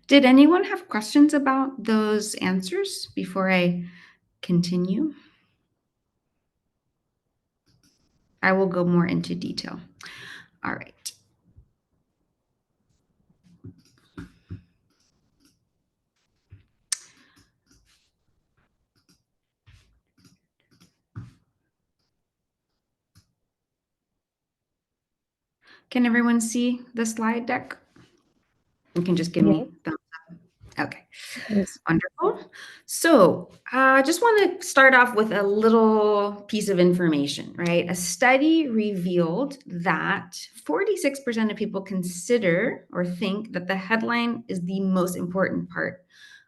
Did anyone have questions about those answers before I continue? I will go more into detail. All right. Can everyone see the slide deck? You can just give Yeah. me thumbs up. Okay, Yes. wonderful. So I just want to start off with a little piece of information, right? A study revealed that 46% of people consider or think that the headline is the most important part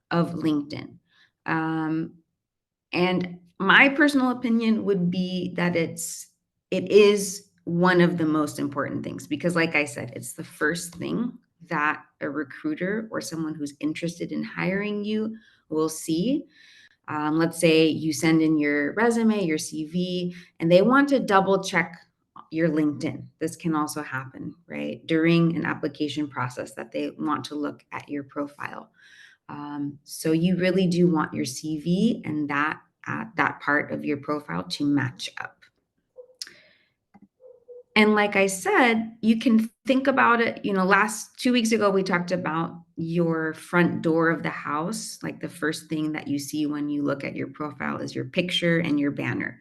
of LinkedIn. Um, And my personal opinion would be that it is one of the most important things because like I said, it's the first thing that a recruiter or someone who's interested in hiring you will see. Let's say you send in your resume, your CV, and they want to double check your LinkedIn. This can also happen, right? During an application process that they want to look at your profile. So you really do want your CV and that part of your profile to match up. And like I said, you can think about it, last 2 weeks ago, we talked about your front door of the house. Like the first thing that you see when you look at your profile is your picture and your banner.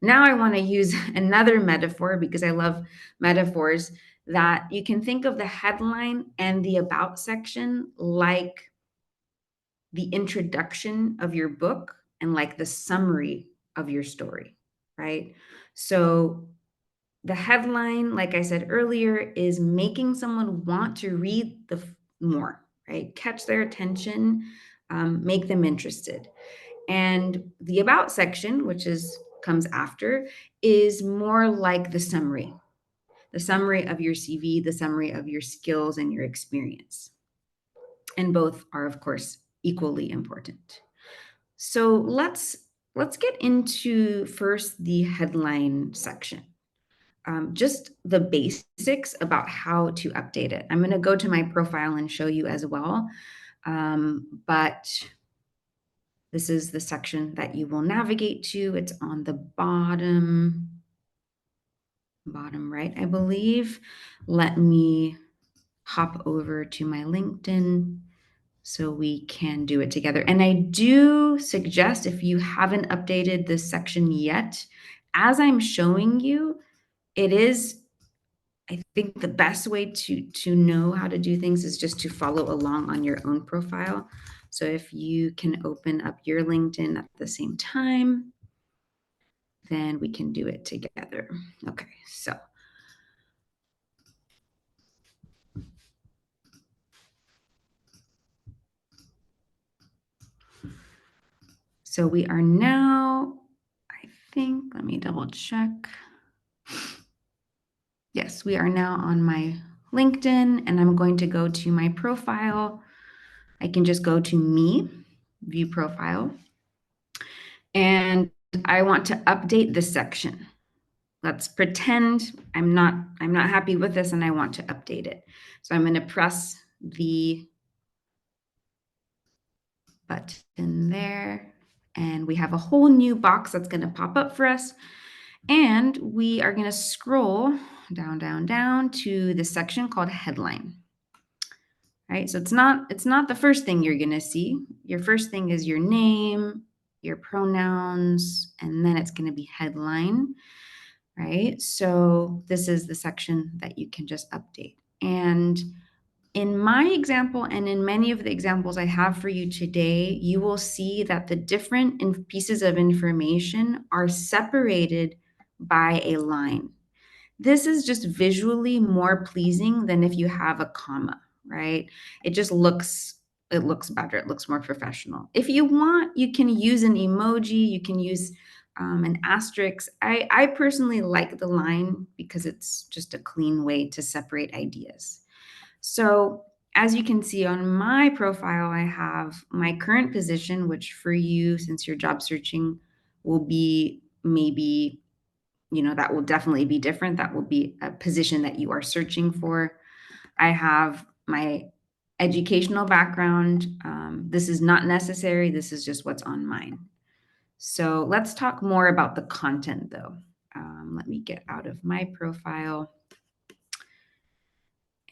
Now I want to use another metaphor because I love metaphors that you can think of the headline and the about section like the introduction of your book and like the summary of your story, right? So the headline, like I said earlier, is making someone want to read more, right? Catch their attention, make them interested. And the about section, which is comes after, is more like the summary of your CV, the summary of your skills and your experience. And both are, of course, equally important. So let's get into first the headline section. Just the basics about how to update it. I'm going to go to my profile and show you as well. But this is the section that you will navigate to. It's on the bottom right, I believe. Let me hop over to my LinkedIn so we can do it together. And I do suggest if you haven't updated this section yet, as I'm showing you, it is, I think the best way to know how to do things is just to follow along on your own profile. So if you can open up your LinkedIn at the same time, then we can do it together. Okay, so we are now, I think, let me double check. Yes, we are now on my LinkedIn and I'm going to go to my profile. I can just go to me, view profile, and I want to update this section. Let's pretend I'm not happy with this and I want to update it. So I'm going to press the button there and we have a whole new box that's going to pop up for us. And we are going to scroll down to the section called headline. Right? So it's not the first thing you're going to see. Your first thing is your name, your pronouns, and then it's going to be headline, right? So this is the section that you can just update. And in my example and in many of the examples I have for you today, you will see that the different pieces of information are separated by a line. This is just visually more pleasing than if you have a comma, right? It looks better. It looks more professional. If you want, you can use an emoji. You can use an asterisk. I personally like the line because it's just a clean way to separate ideas. So as you can see on my profile, I have my current position, which for you, since you're job searching, will be maybe, that will definitely be different. That will be a position that you are searching for. I have my educational background. This is not necessary. This is just what's on mine. So let's talk more about the content though. Let me get out of my profile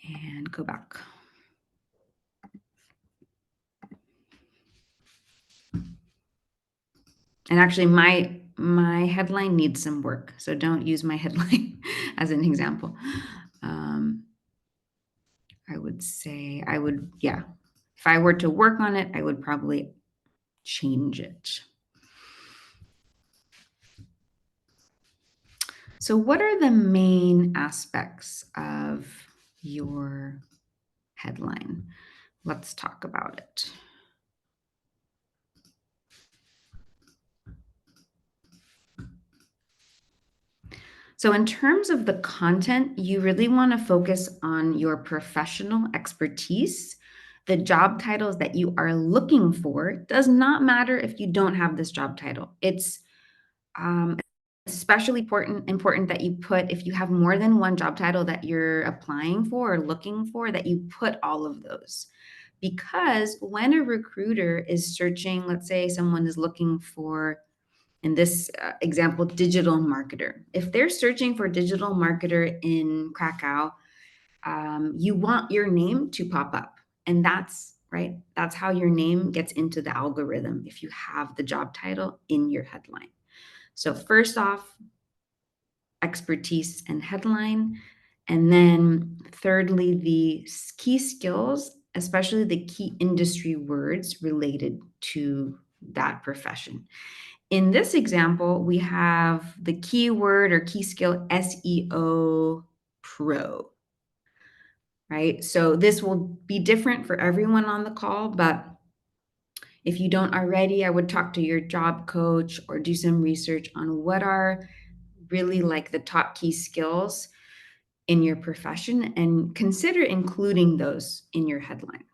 and go back. And actually my headline needs some work, so don't use my headline as an example. I would say yeah, if I were to work on it, I would probably change it. So what are the main aspects of your headline? Let's talk about it. So in terms of the content, you really want to focus on your professional expertise. The job titles that you are looking for does not matter if you don't have this job title. It's especially important that you put, if you have more than one job title that you're applying for or looking for, that you put all of those. Because when a recruiter is searching, let's say someone is looking for, in this example, digital marketer. If they're searching for digital marketer in Krakow, you want your name to pop up. And that's right. That's how your name gets into the algorithm if you have the job title in your headline. So first off, expertise and headline. And then thirdly, the key skills, especially the key industry words related to that profession. In this example, we have the keyword or key skill SEO Pro, right? So this will be different for everyone on the call, but if you don't already, I would talk to your job coach or do some research on what are really like the top key skills in your profession and consider including those in your headline.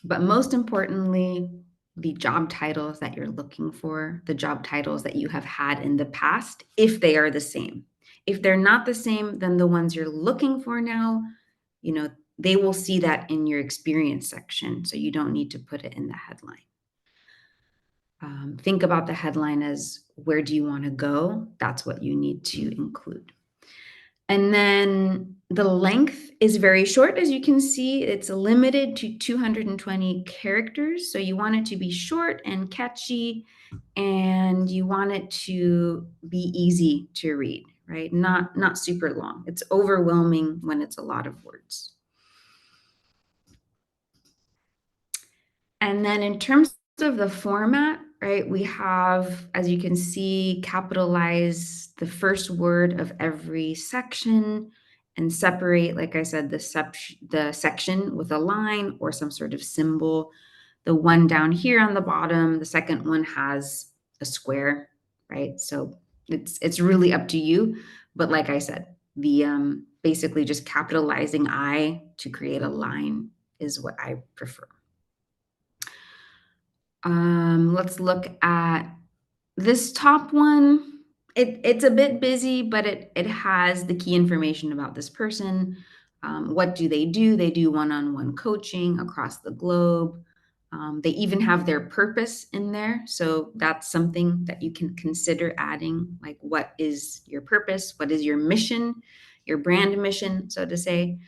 But most importantly, the job titles that you're looking for, the job titles that you have had in the past, if they are the same. If they're not the same, then the ones you're looking for now, they will see that in your experience section. So you don't need to put it in the headline. Think about the headline as where do you want to go? That's what you need to include. And then the length is very short. As you can see, it's limited to 220 characters. So you want it to be short and catchy, and you want it to be easy to read, right? Not super long. It's overwhelming when it's a lot of words. And then in terms of the format, right, we have, as you can see, capitalize the first word of every section and separate, like I said, the section with a line or some sort of symbol. The one down here on the bottom, the second one has a square, right? So it's really up to you. But like I said, the basically just capitalizing I to create a line is what I prefer. Let's look at this top one. It's a bit busy, but it has the key information about this person. What do? They do one-on-one coaching across the globe. They even have their purpose in there. So that's something that you can consider adding. Like, what is your purpose? What is your mission? Your brand mission, so to say.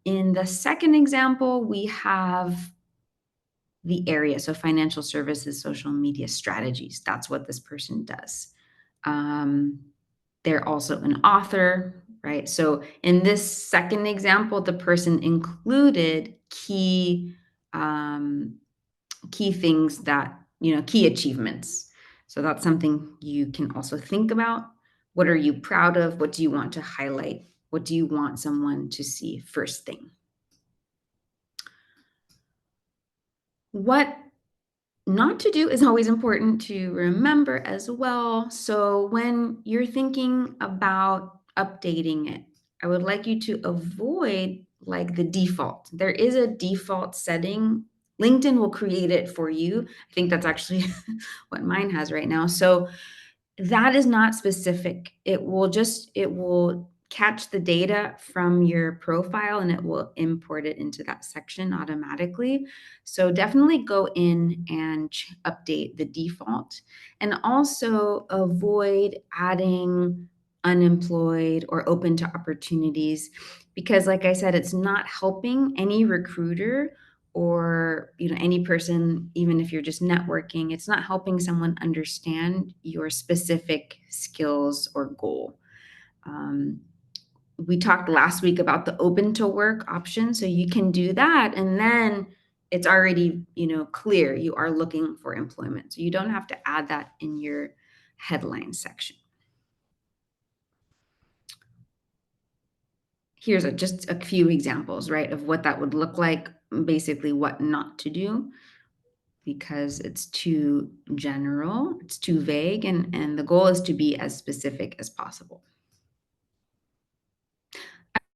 In the second example, we have the area. So financial services, social media strategies. That's what this person does. They're also an author, right? So in this second example, the person included key things that, key achievements. So that's something you can also think about. What are you proud of? What do you want to highlight? What do you want someone to see first thing? What not to do is always important to remember as well. So when you're thinking about updating it, I would like you to avoid like the default. There is a default setting. LinkedIn will create it for you. I think that's actually what mine has right now. So that is not specific. It will catch the data from your profile and it will import it into that section automatically. So definitely go in and update the default, and also avoid adding unemployed or open to opportunities, because like I said, it's not helping any recruiter or any person. Even if you're just networking, it's not helping someone understand your specific skills or goal. um, we talked last week about the open to work option, so you can do that, and then it's already clear you are looking for employment, so you don't have to add that in your headline section. Here's just a few examples, right, of what that would look like, basically what not to do, because it's too general, it's too vague, and the goal is to be as specific as possible.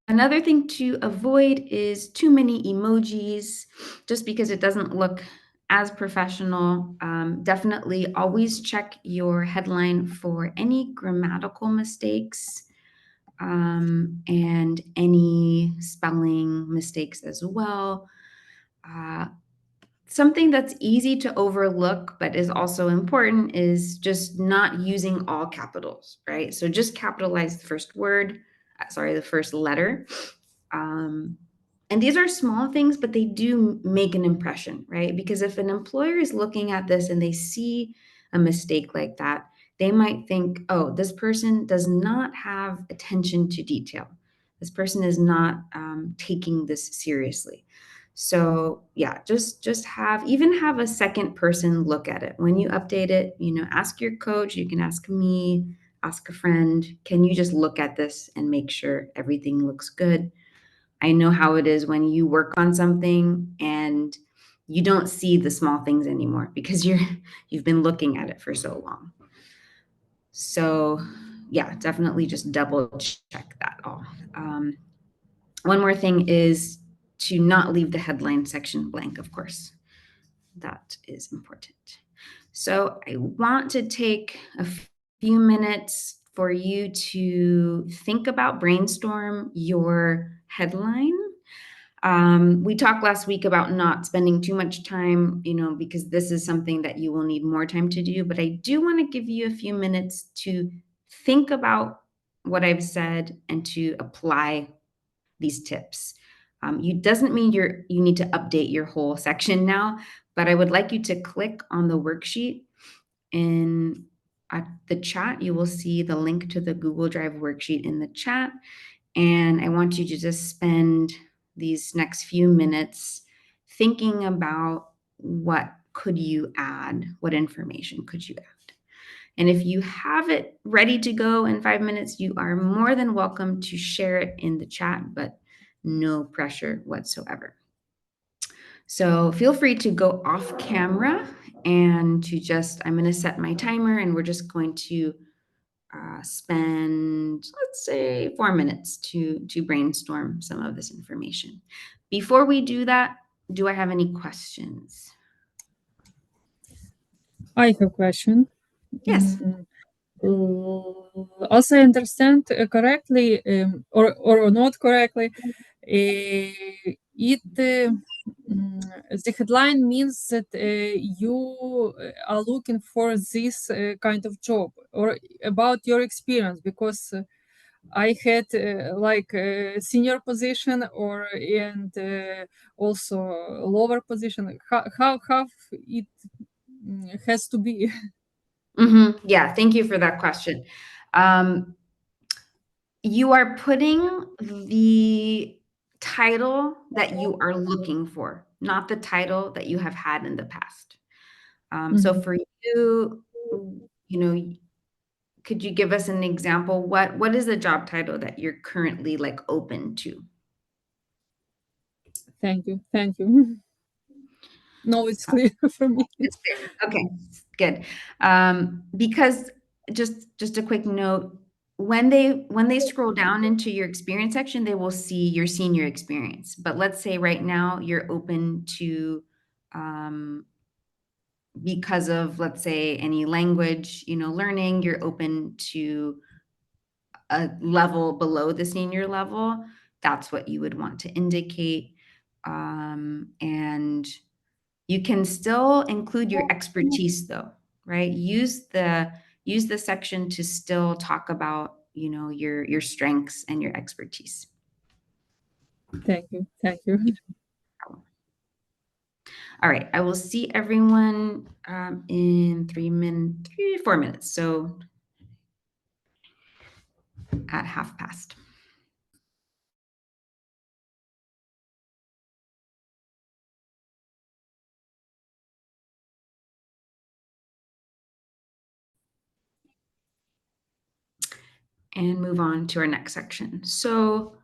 Another thing to avoid is too many emojis, just because it doesn't look as professional. Definitely always check your headline for any grammatical mistakes, and any spelling mistakes as well. Uh, Something that's easy to overlook but is also important is just not using all capitals, right? So just capitalize the first word, the first letter. Um, and these are small things, but they do make an impression, right? Because if an employer is looking at this and they see a mistake like that, they might think, oh, this person does not have attention to detail. This person is not taking this seriously. So yeah, just have a second person look at it. When you update it, ask your coach, you can ask me, ask a friend, can you just look at this and make sure everything looks good? I know how it is when you work on something and you don't see the small things anymore because you've been looking at it for so long. So yeah, definitely just double check that all. One more thing is to not leave the headline section blank, of course. That is important. So I want to take a few minutes for you to think about, brainstorm your headline. We talked last week about not spending too much time, because this is something that you will need more time to do. But I do want to give you a few minutes to think about what I've said and to apply these tips. You doesn't mean you need to update your whole section now, but I would like you to click on the worksheet in the chat. You will see the link to the Google Drive worksheet in the chat. And I want you to just spend these next few minutes thinking about what could you add, what information could you add. And if you have it ready to go in 5 minutes, you are more than welcome to share it in the chat, but no pressure whatsoever. So feel free to go off camera and I'm going to set my timer, and we're just going to spend, let's say, 4 minutes to brainstorm some of this information. Before we do that, do I have any questions? I have a question. Yes. Also, I understand correctly, or not correctly, the headline means that you are looking for this kind of job, or about your experience, because I had like a senior position and also lower position. How it has to be? Yeah, thank you for that question. You are putting the title that you are looking for, not the title that you have had in the past. So for you, could you give us an example? What is the job title that you're currently like open to? Thank you. Thank you. No, it's clear for me. It's clear. Okay, good. Because just a quick note, when they scroll down into your experience section, they will see your senior experience. But let's say right now you're open to, because of, let's say, any language, learning, you're open to a level below the senior level, that's what you would want to indicate. And you can still include your expertise though, right? Use the section to still talk about, your strengths and your expertise. Thank you. Thank you. All right, I will see everyone in 4 minutes. So at past. And move on to our next section. So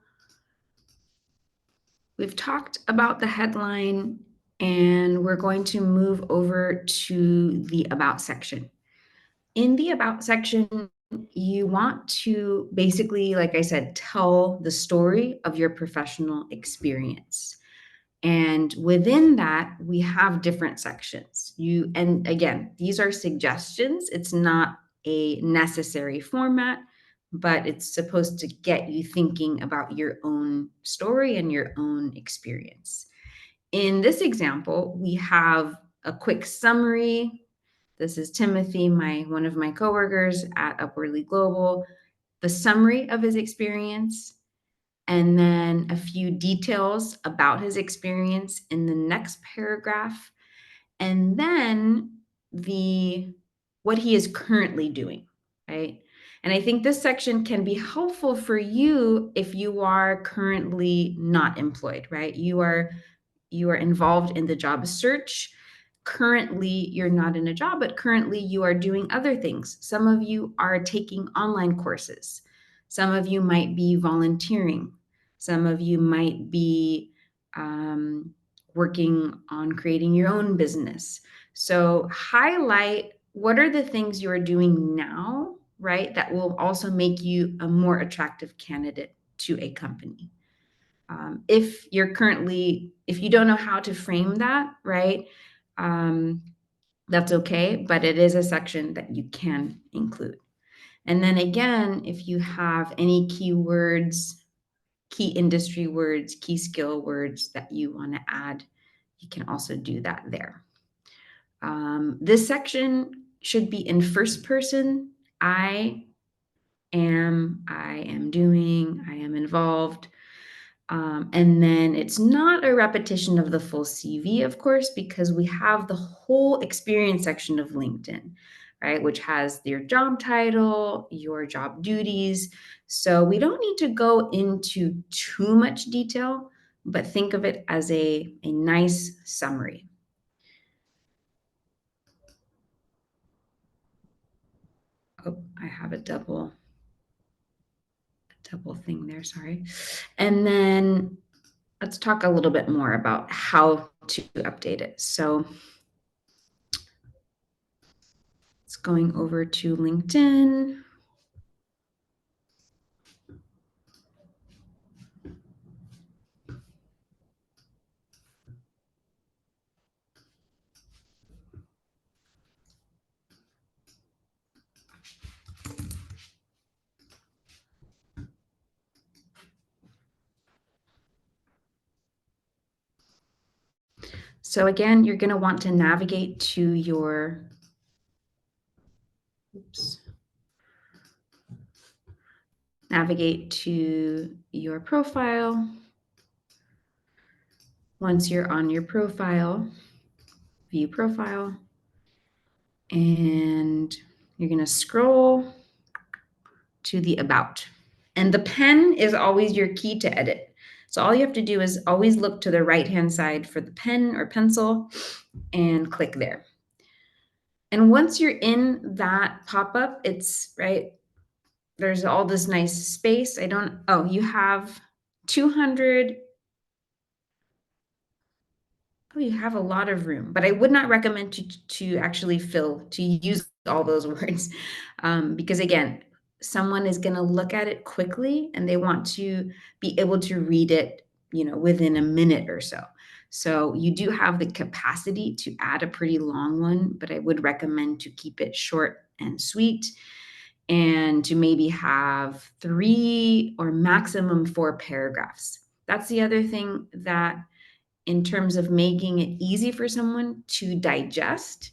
we've talked about the headline, and we're going to move over to the About section. In the About section, you want to basically, like I said, tell the story of your professional experience. And within that, we have different sections. And again, these are suggestions. It's not a necessary format, but it's supposed to get you thinking about your own story and your own experience. In this example, we have a quick summary. This is Timothy, one of my coworkers at Upwardly Global, the summary of his experience, and then a few details about his experience in the next paragraph, and then what he is currently doing, right? And I think this section can be helpful for you if you are currently not employed, right? You are involved in the job search. Currently, you're not in a job, but currently you are doing other things. Some of you are taking online courses. Some of you might be volunteering. Some of you might be working on creating your own business. So highlight what are the things you are doing now, right? That will also make you a more attractive candidate to a company. If you don't know how to frame that, right? That's okay, but it is a section that you can include. And then again, if you have any keywords, key industry words, key skill words that you want to add, you can also do that there. This section should be in first person. I am doing, I am involved. And then it's not a repetition of the full CV, of course, because we have the whole experience section of LinkedIn, right? Which has your job title, your job duties. So we don't need to go into too much detail, but think of it as a nice summary. Oh, I have a double thing there, sorry. And then let's talk a little bit more about how to update it. So it's going over to LinkedIn. So again, you're going to want to navigate to your, navigate to your profile. Once you're on your profile, view profile, and you're going to scroll to the about. And the pen is always your key to edit. So all you have to do is always look to the right-hand side for the pen or pencil and click there. And once you're in that pop-up, it's right, there's all this nice space. You have 200. Oh, you have a lot of room, but I would not recommend to actually to use all those words. Because again, someone is going to look at it quickly and they want to be able to read it, within a minute or so. So you do have the capacity to add a pretty long one, but I would recommend to keep it short and sweet. and to maybe have 3 or maximum 4 paragraphs. That's the other thing, that in terms of making it easy for someone to digest,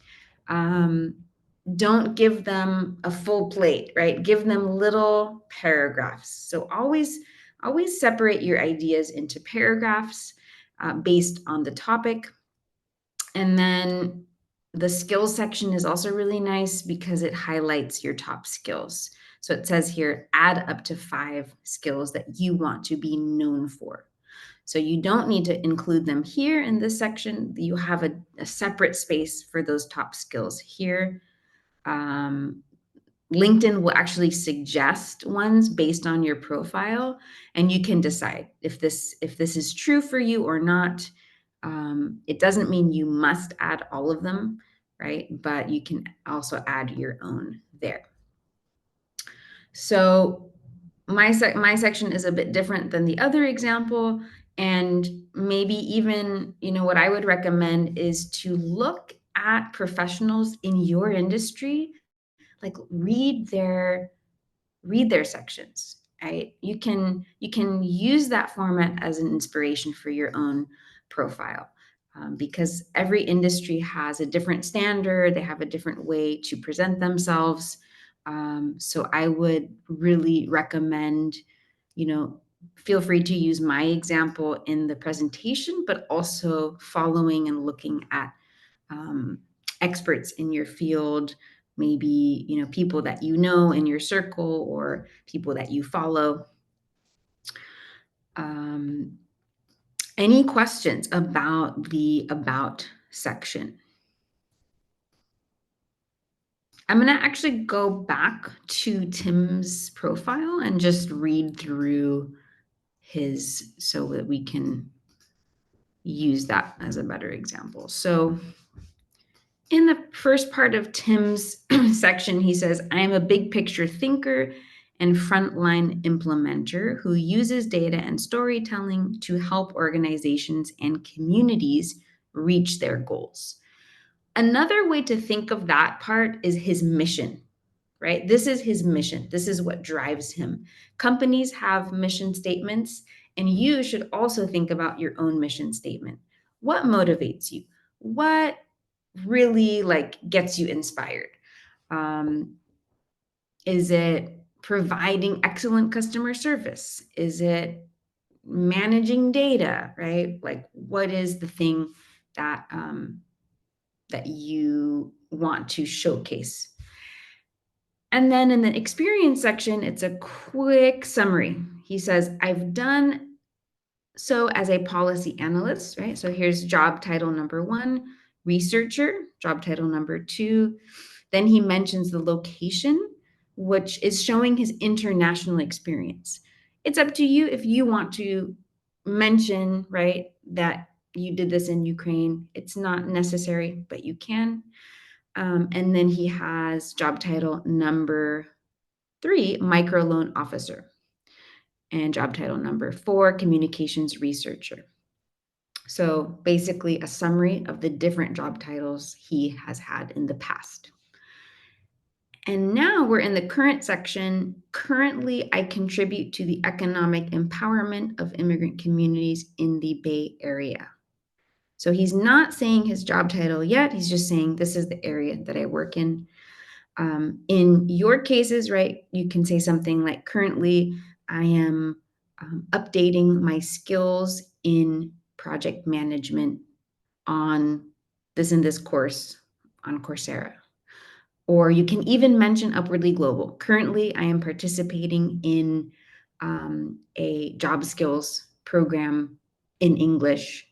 don't give them a full plate, right? Give them little paragraphs. So always separate your ideas into paragraphs based on the topic. And then the skills section is also really nice because it highlights your top skills. So it says here, add up to 5 skills that you want to be known for. So you don't need to include them here in this section. You have a separate space for those top skills here. LinkedIn will actually suggest ones based on your profile, and you can decide if this is true for you or not. It doesn't mean you must add all of them, right? But you can also add your own there. So my section is a bit different than the other example, and maybe even, what I would recommend is to look at professionals in your industry, like read their sections, right? You can use that format as an inspiration for your own profile, because every industry has a different standard. They have a different way to present themselves. So I would really recommend, feel free to use my example in the presentation, but also following and looking at experts in your field, maybe, people that you know in your circle or people that you follow. Any questions about the About section? I'm going to actually go back to Tim's profile and just read through his so that we can use that as a better example. So in the first part of Tim's section, he says, I am a big picture thinker and frontline implementer who uses data and storytelling to help organizations and communities reach their goals. Another way to think of that part is his mission, right? This is his mission. This is what drives him. Companies have mission statements, and you should also think about your own mission statement. What motivates you? What really gets you inspired? Is it providing excellent customer service? Is it managing data, right? Like, what is the thing that that you want to showcase? And then in the experience section, it's a quick summary. He says, I've done so as a policy analyst, right? So here's job title number 1, researcher, job title number 2. Then he mentions the location, which is showing his international experience. It's up to you if you want to mention, right, that you did this in Ukraine. It's not necessary, but you can. And then he has job title number 3, microloan officer, and job title number 4, communications researcher. So basically a summary of the different job titles he has had in the past. And now we're in the current section. Currently, I contribute to the economic empowerment of immigrant communities in the Bay Area. So he's not saying his job title yet. He's just saying this is the area that I work in. In your cases, right, you can say something like, currently, I am updating my skills in project management on this and this course on Coursera. Or you can even mention Upwardly Global. Currently, I am participating in a job skills program in English,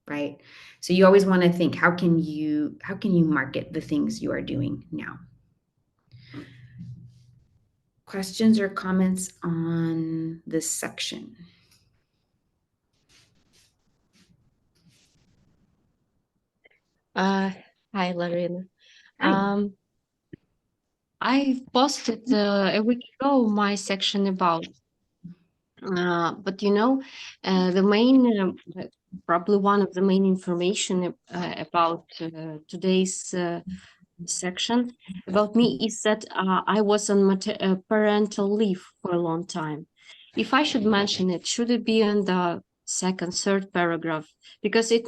right? So you always want to think, how can you market the things you are doing now? Questions or comments on this section? Hi, Lorena. Hi. I posted a week ago my section about, but the main, probably one of the main information about today's section about me is that I was on parental leave for a long time. If I should mention it, should it be in the second, third paragraph? Because if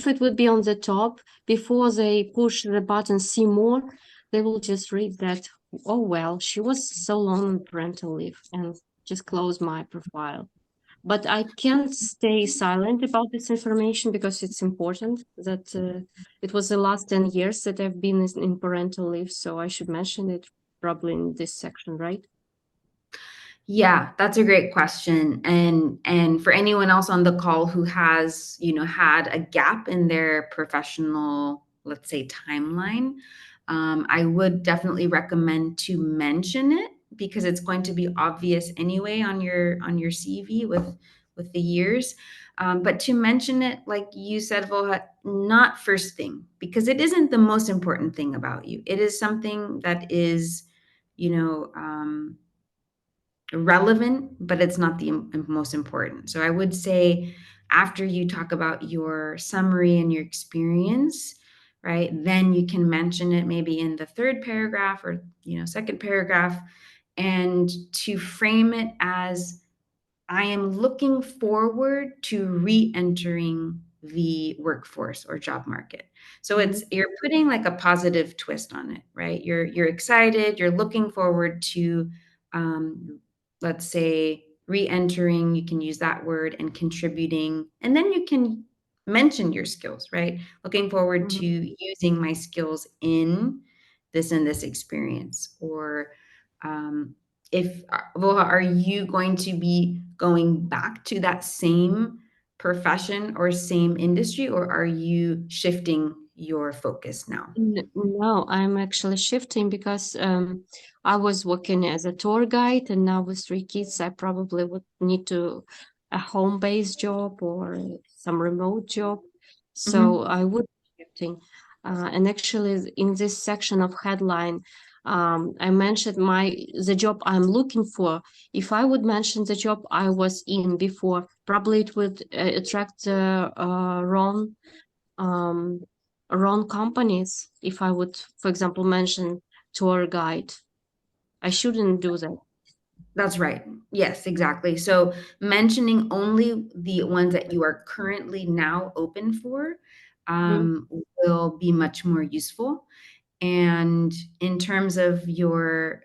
it would be on the top, before they push the button see more, they will just read that, oh, well, she was so long on parental leave, and just close my profile. But I can't stay silent about this information because it's important that it was the last 10 years that I've been in parental leave. So I should mention it probably in this section, right? Yeah, that's a great question. And for anyone else on the call who has, had a gap in their professional, let's say, timeline, I would definitely recommend to mention it because it's going to be obvious anyway on your CV with the years. But to mention it, like you said, Volha, not first thing, because it isn't the most important thing about you. It is something that is, relevant, but it's not the most important. So I would say after you talk about your summary and your experience, right, then you can mention it maybe in the third paragraph or second paragraph, and to frame it as I am looking forward to re-entering the workforce or job market. So you're putting like a positive twist on it, right? You're excited, you're looking forward to let's say re-entering, you can use that word, and contributing, and then you can mention your skills, right? Looking forward to using my skills in this and this experience. Or if Voha, are you going to be going back to that same profession or same industry, or are you shifting your focus now? No, I'm actually shifting because I was working as a tour guide, and now with 3 kids, I probably would need a home-based job or some remote job. So I would be shifting. And actually, in this section of headline, I mentioned the job I'm looking for. If I would mention the job I was in before, probably it would attract the wrong companies. If I would, for example, mention tour guide, I shouldn't do that. That's right. Yes, exactly. So mentioning only the ones that you are currently now open for will be much more useful. And in terms of your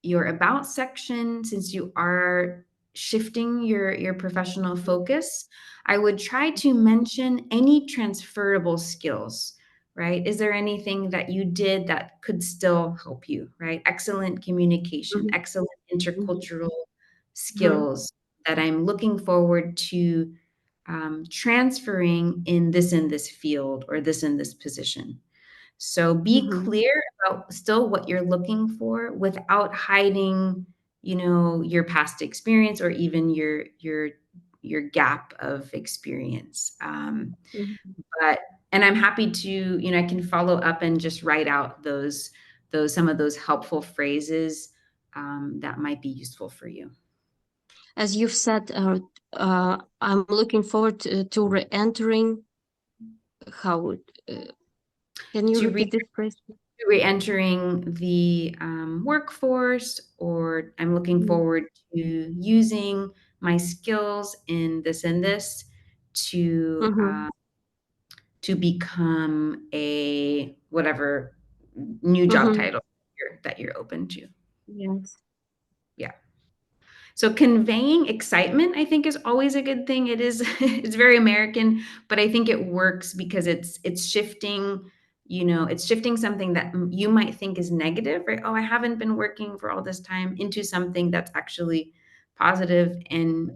about section, since you are shifting your professional focus, I would try to mention any transferable skills, right? Is there anything that you did that could still help you, right? Excellent communication, excellent intercultural skills that I'm looking forward to transferring in this field or this in this position. So be clear about still what you're looking for without hiding, your past experience or even your gap of experience. But and I'm happy to, I can follow up and just write out some of those helpful phrases that might be useful for you. As you've said, I'm looking forward to re-entering. How can you repeat this phrase? Re-entering the workforce, or I'm looking forward to using my skills in this and this to become a whatever new job title that you're open to. Yes. Yeah. So conveying excitement, I think, is always a good thing. It is, it's very American, but I think it works because it's shifting, it's shifting something that you might think is negative, right? Oh, I haven't been working for all this time, into something that's actually positive, and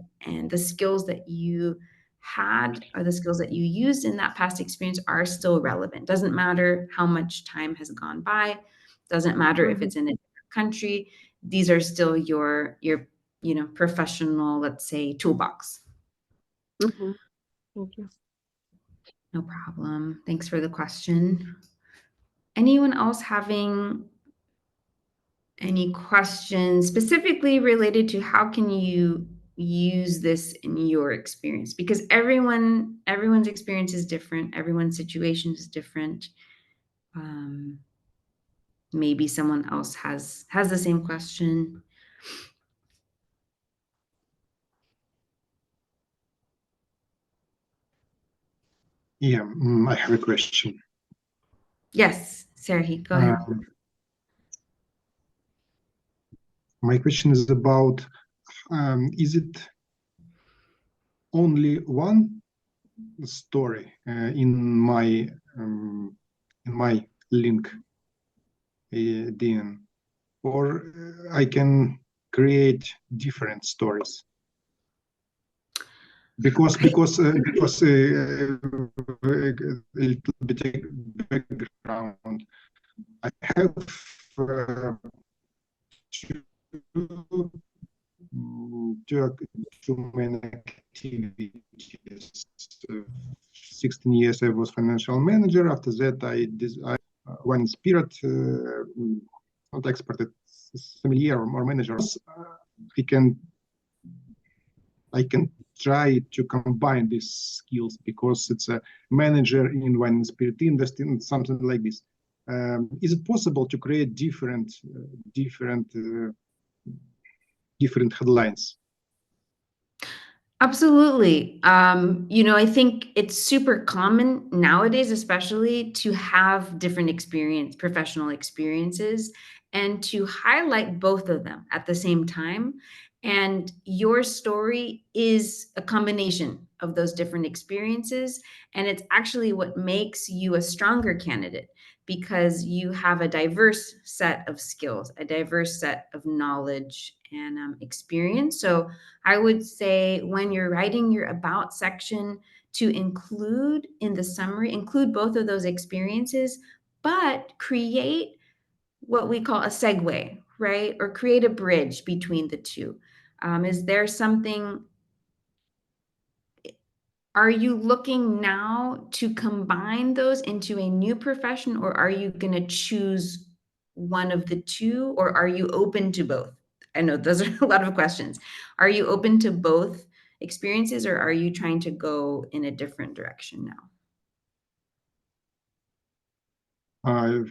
the skills that you had or the skills that you used in that past experience are still relevant. Doesn't matter how much time has gone by, doesn't matter if it's in a different country. These are still your professional, let's say, toolbox. Thank you. No problem. Thanks for the question. Anyone else having any questions specifically related to how can you use this in your experience? Because everyone's experience is different. Everyone's situation is different. Maybe someone else has the same question. Yeah, I have a question. Yes, Serhi, go ahead. My question is about, is it only one story in my link DN, or I can create different stories? Because a little bit background, I have two main activities. 16 years I was financial manager. After that, I one spirit, not expert, sommelier or manager. I can try to combine these skills because it's a manager in wine spirit industry and something like this. Is it possible to create different headlines? Absolutely. I think it's super common nowadays, especially to have different professional experiences, and to highlight both of them at the same time. And your story is a combination of those different experiences. And it's actually what makes you a stronger candidate, because you have a diverse set of skills, a diverse set of knowledge and experience. So I would say when you're writing your about section, to include in the summary, include both of those experiences, but create what we call a segue, right? Or create a bridge between the two. Is there something, are you looking now to combine those into a new profession, or are you going to choose one of the two, or are you open to both? I know those are a lot of questions. Are you open to both experiences, or are you trying to go in a different direction now?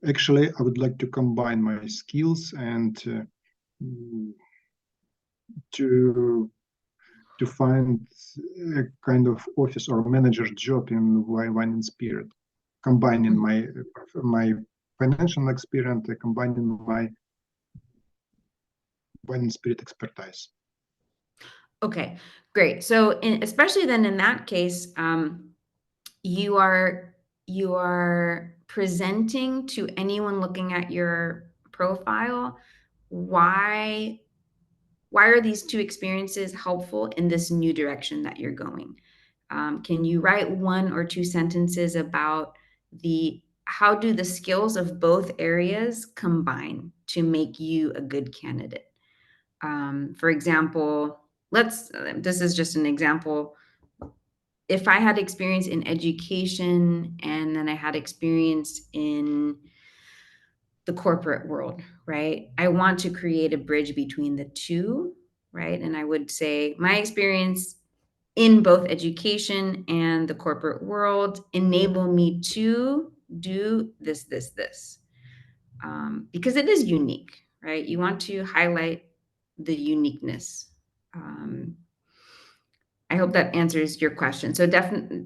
Actually, I would like to combine my skills and to find a kind of office or manager job in wine and spirit, combining my financial experience, combining my wine and spirit expertise. Okay, great. So especially then in that case, you are presenting to anyone looking at your profile why are these two experiences helpful in this new direction that you're going. Can you write one or two sentences about how do the skills of both areas combine to make you a good candidate? For example, this is just an example. If I had experience in education and then I had experience in the corporate world, right? I want to create a bridge between the two, right? And I would say my experience in both education and the corporate world enable me to do this, because it is unique, right? You want to highlight the uniqueness. I hope that answers your question. So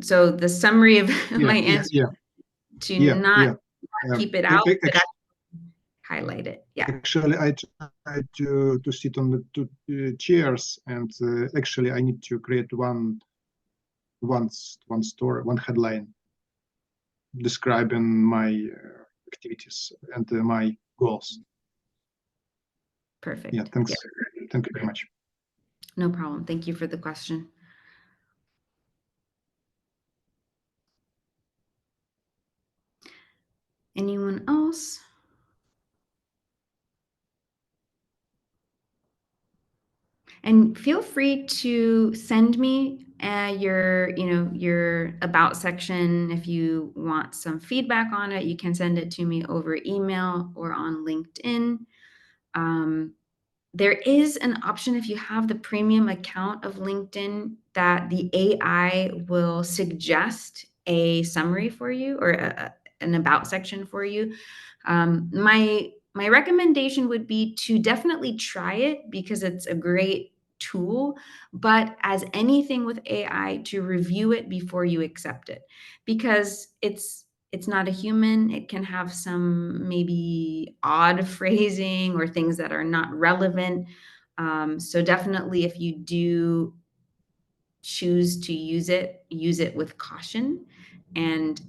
so the summary of my answer not keep it out, but highlight it. Yeah. Actually, I tried to sit on the two chairs, and actually I need to create one story, one headline describing my activities and my goals. Perfect. Yeah, thanks. Yeah. Thank you very much. No problem. Thank you for the question. Anyone else? And feel free to send me your about section. If you want some feedback on it, you can send it to me over email or on LinkedIn. There is an option, if you have the premium account of LinkedIn, that the AI will suggest a summary for you, or an about section for you. My recommendation would be to definitely try it because it's a great tool, but as anything with AI, to review it before you accept it, because it's not a human. It can have some maybe odd phrasing or things that are not relevant. So definitely, if you do choose to use it with caution, and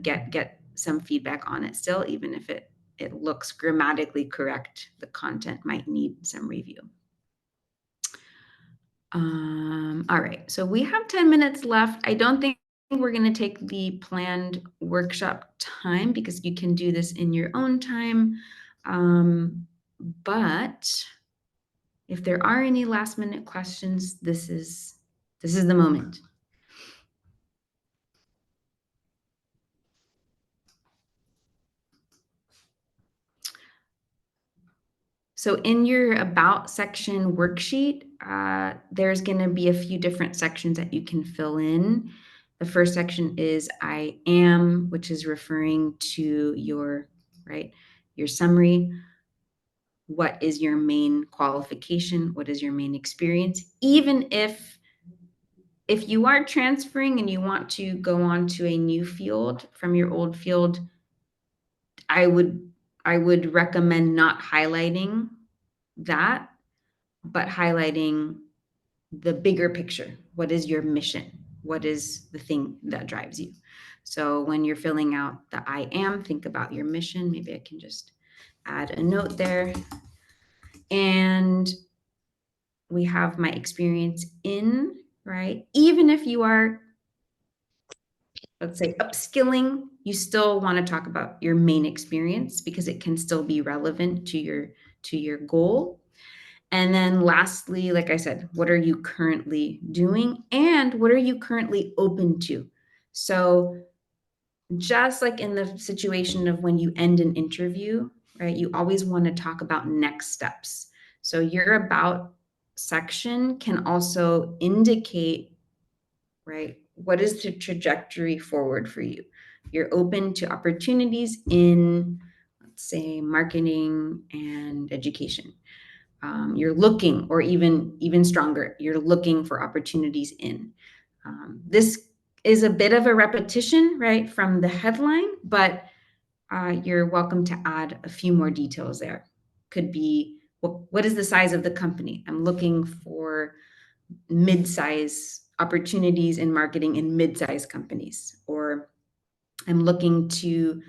get some feedback on it still, even if it looks grammatically correct. The content might need some review. All right, so we have 10 minutes left. I don't think we're going to take the planned workshop time because you can do this in your own time. But if there are any last minute questions, this is the moment. So in your about section worksheet, there's going to be a few different sections that you can fill in. The first section is I am, which is referring to your summary. What is your main qualification? What is your main experience? Even if you are transferring and you want to go on to a new field from your old field, I would recommend not highlighting that, but highlighting the bigger picture. What is your mission? What is the thing that drives you? So when you're filling out the I am, think about your mission. Maybe I can just add a note there. And we have my experience in, right? Even if you are, let's say, upskilling, you still want to talk about your main experience because it can still be relevant to your goal. And then lastly, like I said, what are you currently doing and what are you currently open to? So just like in the situation of when you end an interview, right, you always want to talk about next steps. So your about section can also indicate, right, what is the trajectory forward for you? You're open to opportunities in, let's say, marketing and education. You're looking, or even stronger, you're looking for opportunities in. This is a bit of a repetition, right, from the headline, but you're welcome to add a few more details there. Could be, what is the size of the company? I'm looking for mid-size opportunities in marketing in mid-size companies, or I'm looking to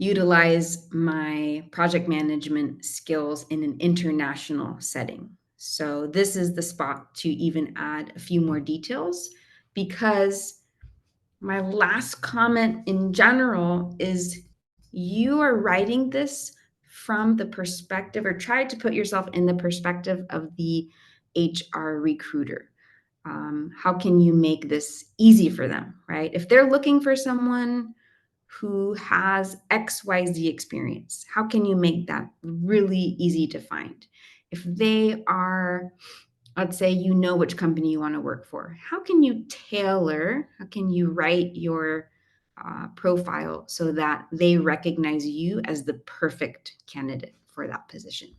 utilize my project management skills in an international setting. So this is the spot to even add a few more details, because my last comment in general is you are writing this from the perspective, or try to put yourself in the perspective of the HR recruiter. How can you make this easy for them, right? If they're looking for someone who has XYZ experience, how can you make that really easy to find? If they are, let's say, you know which company you want to work for, how can you write your profile so that they recognize you as the perfect candidate for that position?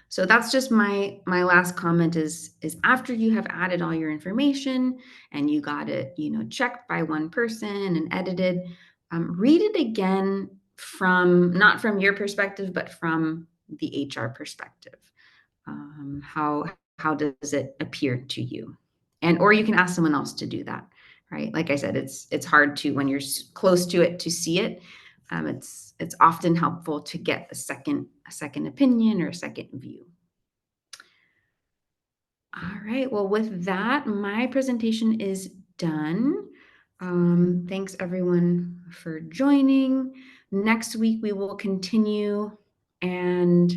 So that's just my last comment is after you have added all your information and you got it, checked by one person and edited, read it again not from your perspective, but from the HR perspective. How does it appear to you? Or you can ask someone else to do that, right? Like I said, it's hard to, when you're close to it, to see it. It's often helpful to get a second opinion or a second view. All right, well, with that, my presentation is done. Thanks everyone for joining. Next week we will continue, and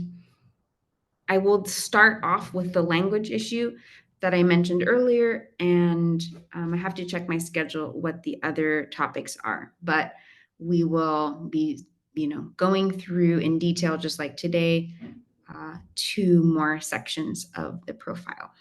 I will start off with the language issue that I mentioned earlier, and I have to check my schedule what the other topics are, but we will be, going through in detail, just like today, 2 more sections of the profile.